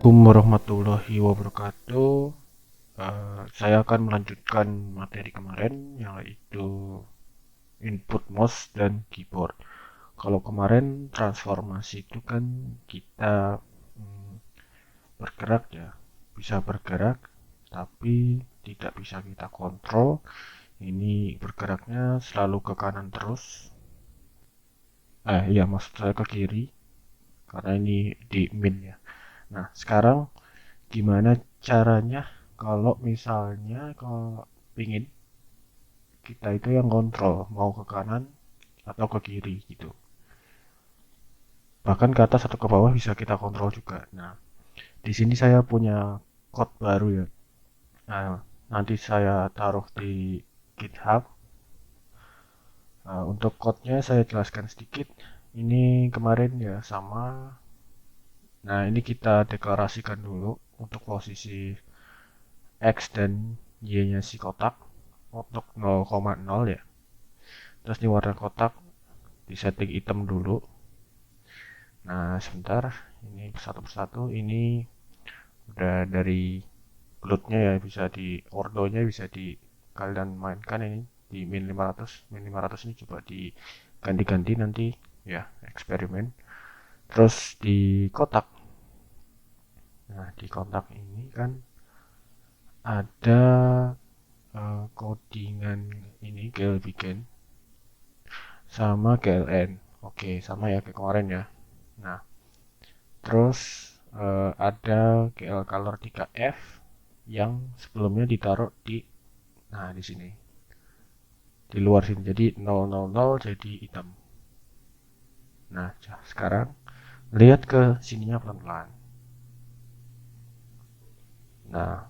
Assalamualaikum warahmatullahi wabarakatuh. Saya akan melanjutkan materi kemarin, yaitu input mouse dan keyboard. Kalau kemarin transformasi itu kan kita mm, bergerak ya, bisa bergerak, tapi tidak bisa kita kontrol. Ini bergeraknya selalu ke kanan terus. Iya, maksud saya ke kiri, karena ini di min ya. Nah, sekarang gimana caranya kalau misalnya kalau pingin kita itu yang kontrol mau ke kanan atau ke kiri gitu, bahkan ke atas atau ke bawah bisa kita kontrol juga. Nah, di sini saya punya code baru ya. Nah, nanti saya taruh di GitHub. Untuk code-nya saya jelaskan sedikit. Ini kemarin ya sama. Nah, ini kita deklarasikan dulu untuk posisi X dan Y-nya si kotak untuk 0,0 ya. Terus di warna kotak di setting hitam dulu. Nah, sebentar, ini satu persatu. Ini udah dari glutnya ya, bisa di ordonya bisa di kalian mainkan ini di min 500 ini coba diganti-ganti nanti ya, eksperimen. Terus di kotak. Nah, di kotak ini kan ada codingan ini GL bikin sama GLN. Oke, sama ya kayak kemarin ya. Nah, terus ada GL color 3F yang sebelumnya ditaruh di di sini. Di luar sini. Jadi 000 jadi hitam. Nah, sekarang lihat ke sininya pelan-pelan. Nah,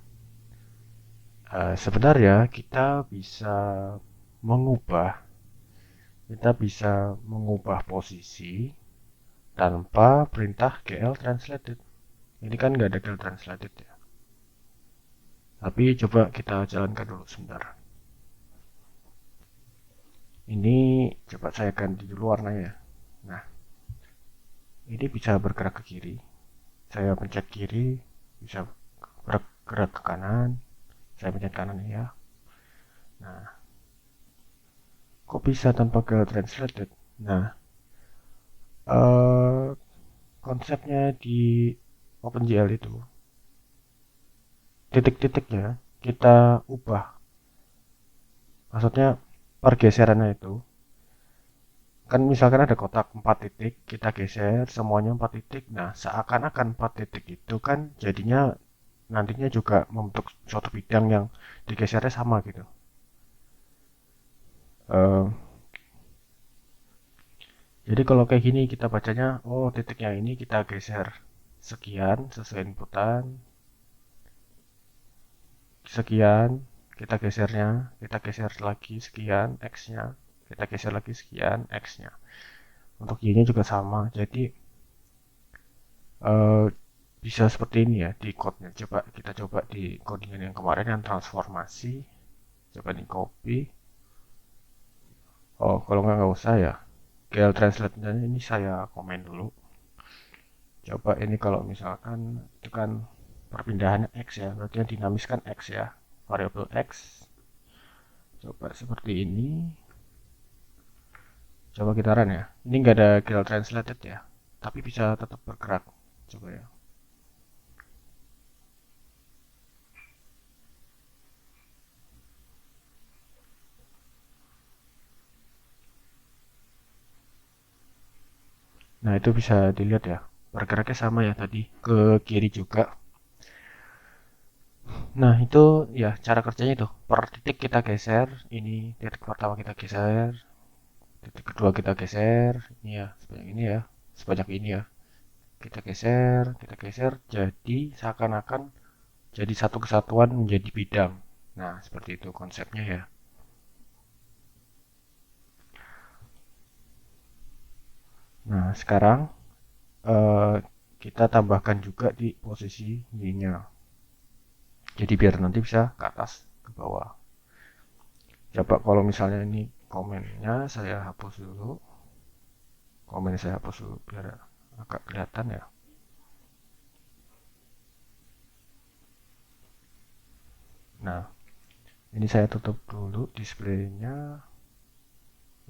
sebenarnya kita bisa mengubah posisi tanpa perintah GL translated. Ini kan nggak ada GL translated ya. Tapi coba kita jalankan dulu sebentar. Ini coba saya ganti dulu warnanya. Nah, ini bisa bergerak ke kiri. Saya pencet kiri, bisa bergerak ke kanan. Saya pencet kanan ya. Nah, kok bisa tanpa ke translated? Nah, eh, konsepnya di OpenGL itu titik-titiknya kita ubah. Maksudnya pergeserannya itu kan misalkan ada kotak 4 titik, kita geser semuanya 4 titik. Nah, seakan-akan 4 titik itu kan jadinya nantinya juga membentuk suatu bidang yang digesernya sama gitu. Eh, jadi kalau kayak gini kita bacanya, oh titik yang ini kita geser sekian sesuai inputan, sekian kita gesernya, kita geser lagi sekian X-nya, kita geser lagi sekian X-nya. Untuk Y-nya juga sama. Jadi eh, bisa seperti ini ya di code-nya. Kita coba di codingan yang kemarin yang transformasi. Coba di copy. Oh, kalau nggak usah ya. GL translate-nya ini saya komen dulu. Coba ini kalau misalkan itu kan perpindahannya X ya, berarti yang dinamis kan X ya, variabel X. Coba seperti ini. Coba kita run ya. Ini nggak ada GL translated ya, tapi bisa tetap bergerak. Coba ya. Nah, itu bisa dilihat ya. Bergeraknya sama ya tadi, ke kiri juga. Nah, itu ya cara kerjanya itu. Per titik kita geser, ini titik pertama kita geser, titik kedua kita geser, ini ya, sebanyak ini ya, sebanyak ini ya. Kita geser, jadi seakan-akan jadi satu kesatuan menjadi bidang. Nah, seperti itu konsepnya ya. Nah, sekarang eh, kita tambahkan juga di posisi Y-nya. Jadi biar nanti bisa ke atas, ke bawah. Coba kalau misalnya ini komennya saya hapus dulu. Komen saya hapus dulu biar agak kelihatan ya. Nah, ini saya tutup dulu displaynya,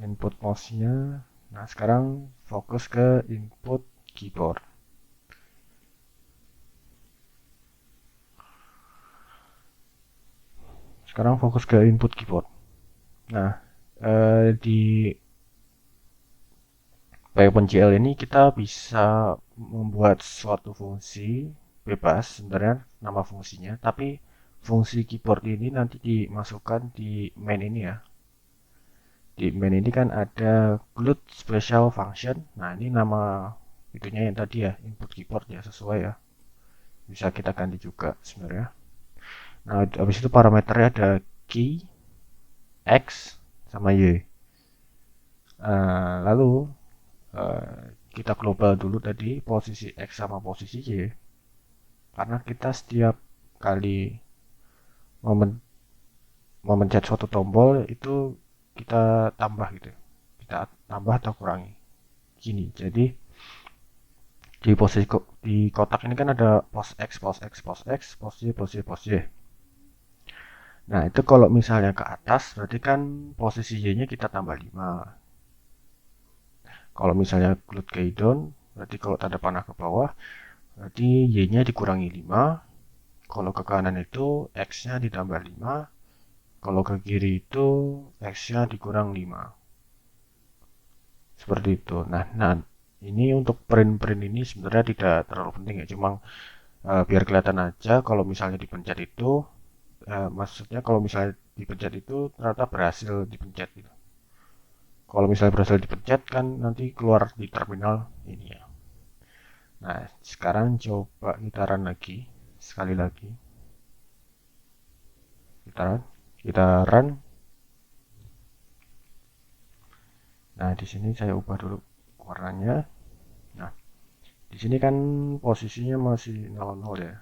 input mouse-nya. Nah, sekarang fokus ke input keyboard. Sekarang fokus ke input keyboard. Nah, di PyOpenGL ini kita bisa membuat suatu fungsi bebas sebenarnya nama fungsinya, tapi fungsi keyboard ini nanti dimasukkan di main ini ya. Di main ini kan ada GLUT special function. Nah, ini nama itunya yang tadi ya, input keyboard ya, sesuai ya. Bisa kita ganti juga sebenarnya. Nah, habis itu parameternya ada key, x, sama y. Lalu kita global dulu tadi posisi x sama posisi y, karena kita setiap kali memencet suatu tombol itu kita tambah gitu, kita tambah atau kurangi gini. Jadi di posisi di kotak ini kan ada pos x, pos x, pos x, pos y, pos y, pos y. Nah, itu kalau misalnya ke atas berarti kan posisi y-nya kita tambah 5. Kalau misalnya glut ke down berarti kalau tanda panah ke bawah berarti y-nya dikurangi 5. Kalau ke kanan itu x-nya ditambah 5. Kalau ke kiri itu x-nya dikurang 5. Seperti itu. Nah, ini untuk print ini sebenarnya tidak terlalu penting ya, cuma biar kelihatan aja kalau misalnya dipencet itu, maksudnya kalau misalnya dipencet itu ternyata berhasil dipencet gitu. Kalau misalnya berhasil dipencet kan nanti keluar di terminal ini ya. Nah, sekarang coba kita run lagi, sekali lagi. Kita run. Nah, di sini saya ubah dulu warnanya. Nah, di sini kan posisinya masih 00 ya.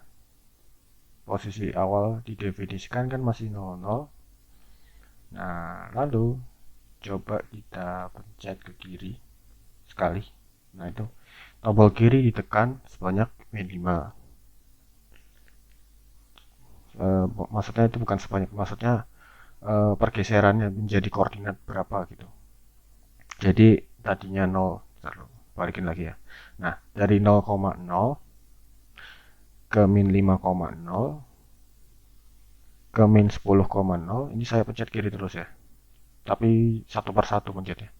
Posisi awal didefinisikan kan masih 00. Nah, lalu coba kita pencet ke kiri sekali. Nah, itu tombol kiri ditekan sebanyak min 5. Maksudnya itu bukan sebanyak, maksudnya pergeserannya menjadi koordinat berapa gitu. Jadi tadinya 0, balikin lagi ya. Nah, dari 0,0 ke min 5,0 ke min 10,0 ini saya pencet kiri terus ya. Tapi satu persatu pencetnya.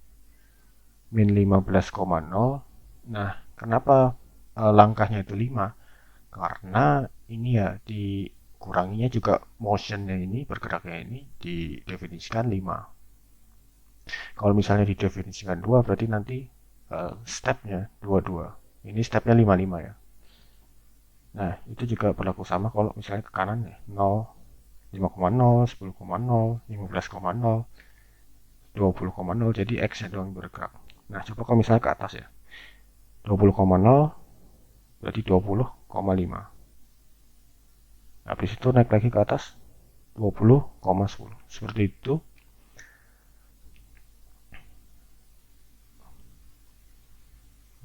Min 15,0. Nah, kenapa langkahnya itu 5? Karena ini ya dikuranginya juga motionnya ini, bergeraknya ini didefinisikan 5. Kalau misalnya didefinisikan 2 berarti nanti stepnya 22. Ini stepnya 55 ya. Nah, itu juga berlaku sama kalau misalnya ke kanan ya. 0, 5,0, 10,0, 15,0, 20,0. Jadi X-nya doang bergerak. Nah, coba kalau misalnya ke atas ya. 20,0 berarti 20,5. Habis itu naik lagi ke atas 20,10. Seperti itu.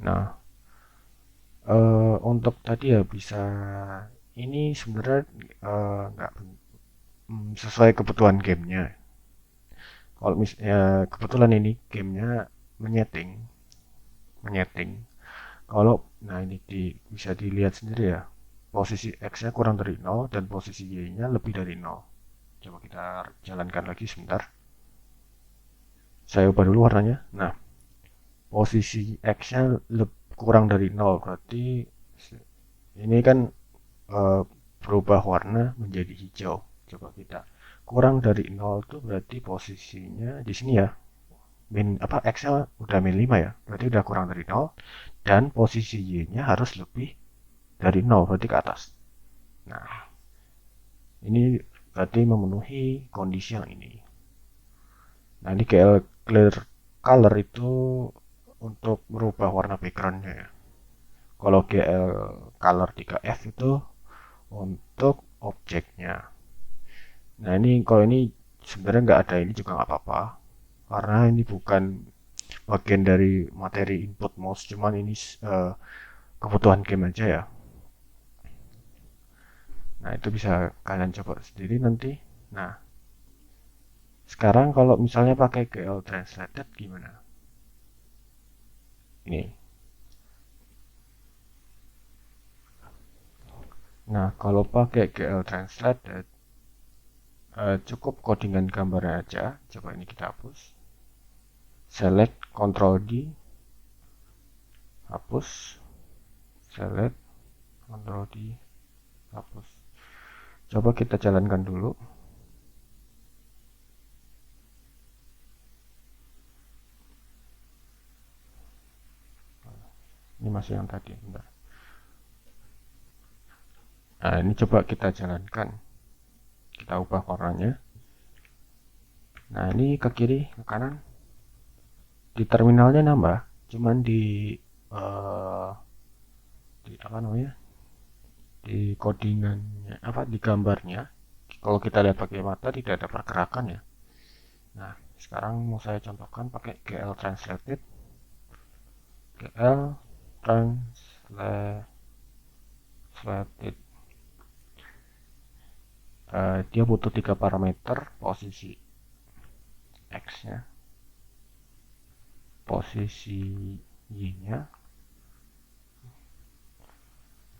Nah, untuk tadi ya bisa ini sebenarnya nggak sesuai kebutuhan gamenya. Kalau misalnya kebetulan ini gamenya menyeting, kalau nah ini bisa dilihat sendiri ya, posisi x-nya kurang dari 0 dan posisi y-nya lebih dari 0. Coba kita jalankan lagi sebentar. Saya ubah dulu warnanya. Nah, posisi x-nya kurang dari 0 berarti ini kan uh, berubah warna menjadi hijau. Coba kita kurang dari 0 itu berarti posisinya di sini ya. Min apa x-nya udah min 5 ya. Berarti udah kurang dari 0 dan posisi y-nya harus lebih dari 0 berarti ke atas. Nah, ini berarti memenuhi kondisi yang ini. Nah, ini clear color itu untuk merubah warna backgroundnya ya. Kalau GL color 3F itu untuk objeknya. Nah, ini kalau ini sebenarnya nggak ada ini juga nggak apa-apa, karena ini bukan bagian dari materi input mouse, cuman ini kebutuhan game aja ya. Nah, itu bisa kalian coba sendiri nanti. Nah, sekarang kalau misalnya pakai GL Translated gimana? Ini. Nah, kalau pakai GL Translated, cukup codingan gambarnya aja. Coba ini kita hapus. Select Ctrl D, hapus. Select Ctrl D, hapus. Coba kita jalankan dulu. Ini masih yang tadi, bentar. Nah, ini coba kita jalankan. Kita ubah warnanya. Nah, ini ke kiri, ke kanan. Di terminalnya nambah, cuman uh, di apa namanya? Di codingannya, apa di gambarnya. Kalau kita lihat pakai mata tidak ada pergerakan ya. Nah, sekarang mau saya contohkan pakai GL Translated. GL Translated. Dia butuh 3 parameter, posisi X-nya, posisi Y-nya,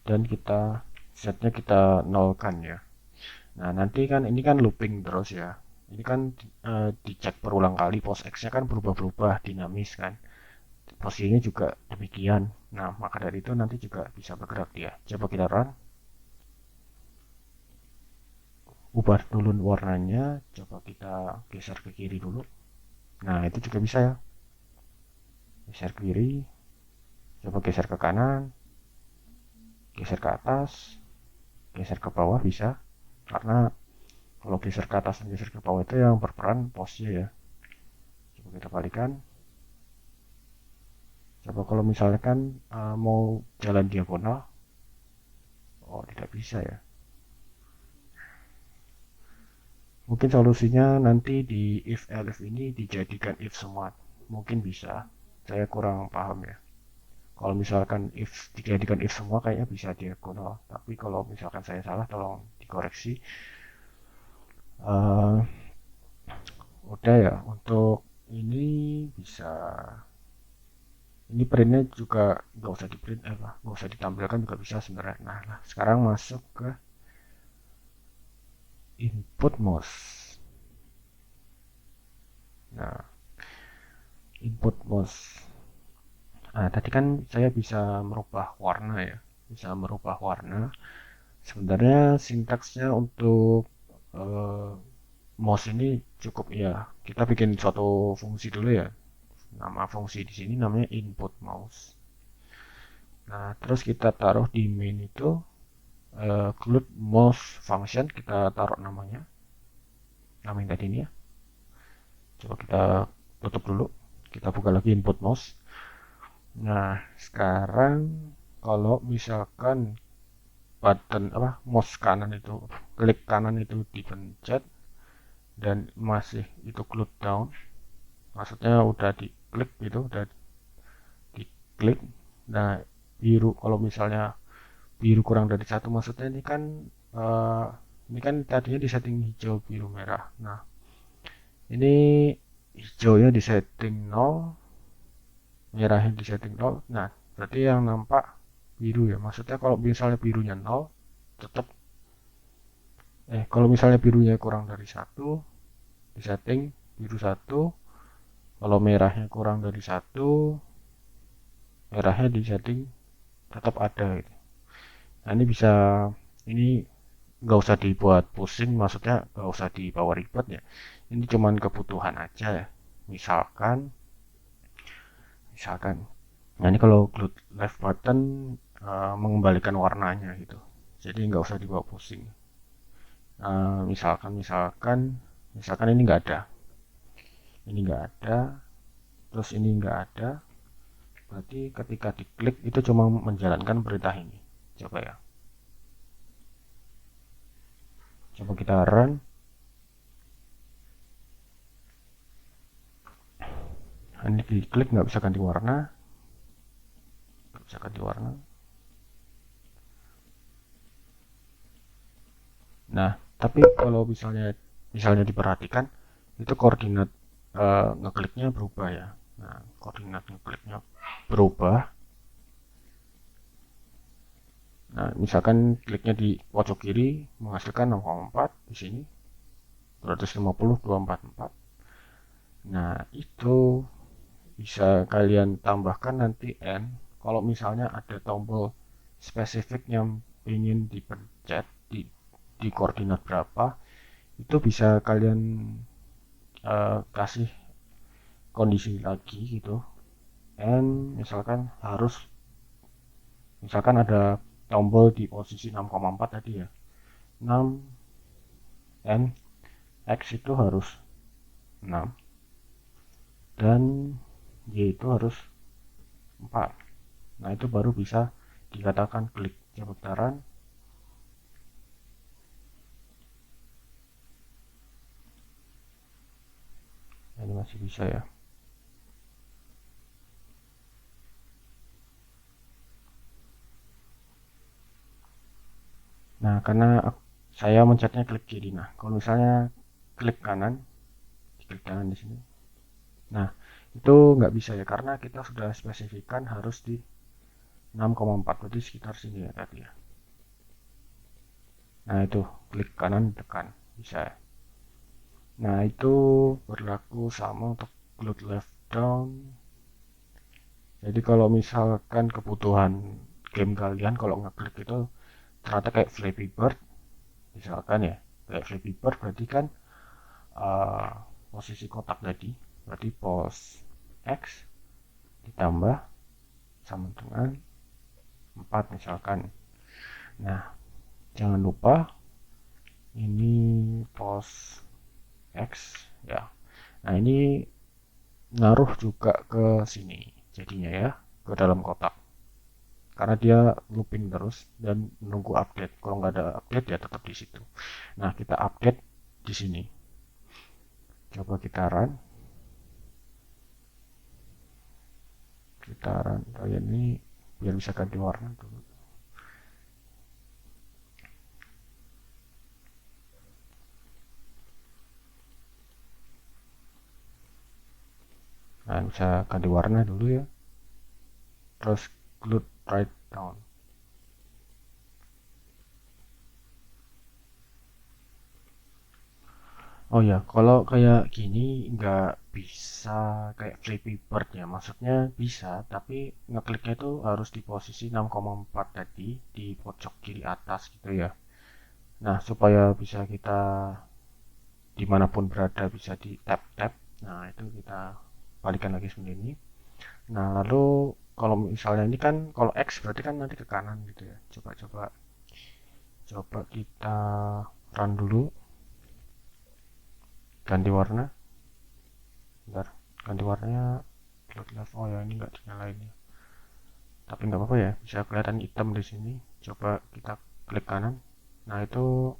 dan kita setnya kita nolkan ya. Nah, nanti kan ini kan looping terus ya. Ini kan dicek berulang kali, pos X-nya kan berubah-berubah, dinamis kan. Posisinya juga demikian. Nah, maka dari itu nanti juga bisa bergerak dia. Coba kita run. Ubah dulu warnanya. Coba kita geser ke kiri dulu. Nah, itu juga bisa ya. Geser ke kiri. Coba geser ke kanan. Geser ke atas. Geser ke bawah bisa. Karena kalau geser ke atas dan geser ke bawah itu yang berperan posnya ya. Coba kita balikan. Coba kalau misalkan mau jalan diagonal. Oh, tidak bisa ya. Mungkin solusinya nanti di if elif ini dijadikan if semua. Mungkin bisa. Saya kurang paham ya. Kalau misalkan if dijadikan if semua kayaknya bisa diagonal. Tapi kalau misalkan saya salah tolong dikoreksi. Uh, udah ya untuk ini bisa. Ini printnya juga nggak usah di print nggak usah ditampilkan juga bisa sebenarnya. Nah, sekarang masuk ke input mouse. Nah, input mouse. Nah, tadi kan saya bisa merubah warna ya, bisa merubah warna. Sebenarnya sintaksnya untuk uh, mouse ini cukup ya. Kita bikin suatu fungsi dulu ya. Nama fungsi di sini namanya input mouse. Nah, terus kita taruh di main itu include mouse function, kita taruh namanya. Nama yang tadi ini ya. Coba kita tutup dulu. Kita buka lagi input mouse. Nah, sekarang kalau misalkan button apa mouse kanan itu klik kanan itu dipencet dan masih itu glued down, maksudnya udah diklik gitu, udah diklik. Nah, biru kalau misalnya biru kurang dari satu, maksudnya uh, ini kan tadinya di setting hijau biru merah. Nah, ini hijaunya di setting 0, merahnya di setting 0. Nah, berarti yang nampak biru ya. Maksudnya kalau misalnya birunya 0, tetap kalau misalnya birunya kurang dari satu, di setting biru satu. Kalau merahnya kurang dari satu, merahnya di setting tetap ada gitu. Nah, ini bisa, ini nggak usah dibuat pusing, maksudnya nggak usah dibawa ribet ya. Ini cuman kebutuhan aja ya. Misalkan nah ini kalau glued left button mengembalikan warnanya gitu, jadi nggak usah dibawa pusing. Misalkan ini nggak ada, ini nggak ada, terus ini nggak ada, berarti ketika diklik itu cuma menjalankan perintah ini. Coba ya, coba kita run. Ini diklik nggak bisa ganti warna, nggak bisa ganti warna. Nah, tapi kalau misalnya diperhatikan itu koordinat ngekliknya berubah ya. Nah, koordinat ngekliknya berubah. Nah, misalkan kliknya di pojok kiri menghasilkan 0,4, di sini 250,244. Nah, itu bisa kalian tambahkan nanti N kalau misalnya ada tombol spesifik yang ingin dipencet di koordinat berapa, itu bisa kalian kasih kondisi lagi gitu. N misalkan ada tombol di posisi 6,4 tadi ya, 6 N X itu harus 6 dan Y itu harus 4. Nah, itu baru bisa dikatakan klik. Coba putaran. Ini masih bisa ya. Nah, karena saya mencetnya klik kiri. Nah, kalau misalnya klik kanan di sini. Nah, itu nggak bisa ya karena kita sudah spesifikkan harus di 6,4, berarti sekitar sini ya tadi ya. Nah, itu klik kanan tekan bisa. Nah, itu berlaku sama untuk glued left down. Jadi kalau misalkan kebutuhan game kalian kalau ngeklik itu ternyata kayak Flappy Bird, misalkan ya, kayak Flappy Bird berarti kan uh, posisi kotak tadi, berarti pos X ditambah sama dengan 4 misalkan. Nah, jangan lupa ini pos X ya. Nah, ini ngaruh juga ke sini jadinya ya, ke dalam kotak. Karena dia looping terus dan menunggu update. Kalau nggak ada update ya tetap di situ. Nah, kita update di sini. Coba kita run. Kita run kayak ini biar bisa ganti warna dulu. Nah, bisa ganti warna dulu ya. Terus glued right down. Oh ya, kalau kayak gini nggak bisa kayak Flappy Bird ya. Maksudnya bisa, tapi ngekliknya itu harus di posisi 6,4 tadi di pojok kiri atas gitu ya. Nah, supaya bisa kita dimanapun berada bisa di tap-tap. Nah, itu kita balikan lagi seperti ini. Nah, lalu kalau misalnya ini kan kalau X berarti kan nanti ke kanan gitu ya. Coba kita run dulu, ganti warna. Bentar, ganti warnanya left. Oh ya, ini nggak dinyalain ya. Tapi nggak apa-apa ya, bisa kelihatan hitam di sini. Coba kita klik kanan. Nah, itu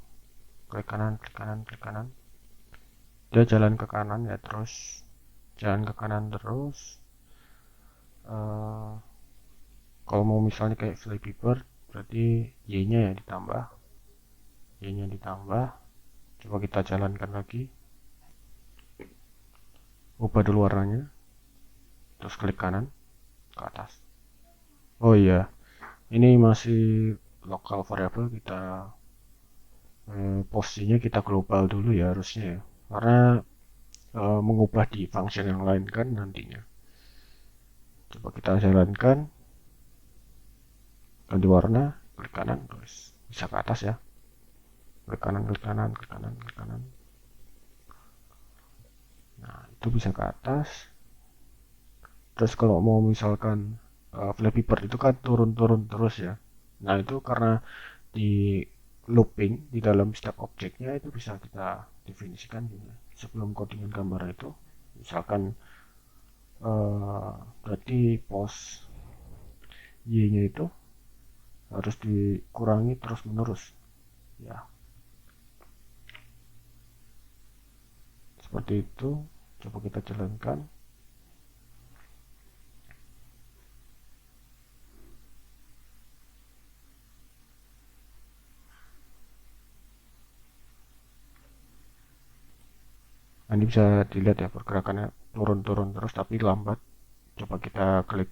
klik kanan, klik kanan, klik kanan. Dia jalan ke kanan ya, terus jalan ke kanan terus. Uh, Kalau mau misalnya kayak Flappy Bird, berarti Y-nya ya ditambah. Y-nya ditambah. Coba kita jalankan lagi. Ubah dulu warnanya. Terus klik kanan ke atas. Oh iya, ini masih lokal variable, kita posisinya kita global dulu ya harusnya ya. Karena mengubah di function yang lain kan nantinya. Coba kita jalankan, ganti warna, klik kanan, terus bisa ke atas ya. Klik kanan, klik kanan, klik kanan, klik kanan. Nah, itu bisa ke atas. Terus kalau mau misalkan Flappy Bird itu kan turun-turun terus ya. Nah, itu karena di looping di dalam setiap objeknya itu bisa kita definisikan juga. Sebelum codingan gambar itu, misalkan berarti pos Y-nya itu harus dikurangi terus menerus ya, seperti itu. Coba kita jalankan. Nah, ini bisa dilihat ya pergerakannya turun-turun terus tapi lambat. Coba kita klik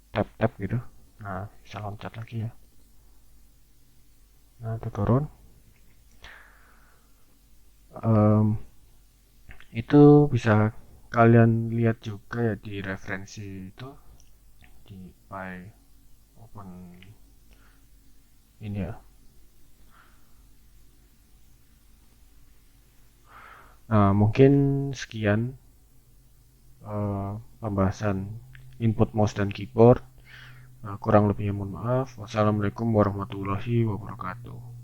tap-tap gitu. Nah, bisa loncat lagi ya. Nah, itu turun. Em, itu bisa kalian lihat juga ya di referensi itu di Pi Open ini ya. Nah, mungkin sekian pembahasan input mouse dan keyboard. Kurang lebihnya mohon maaf. Wassalamualaikum warahmatullahi wabarakatuh.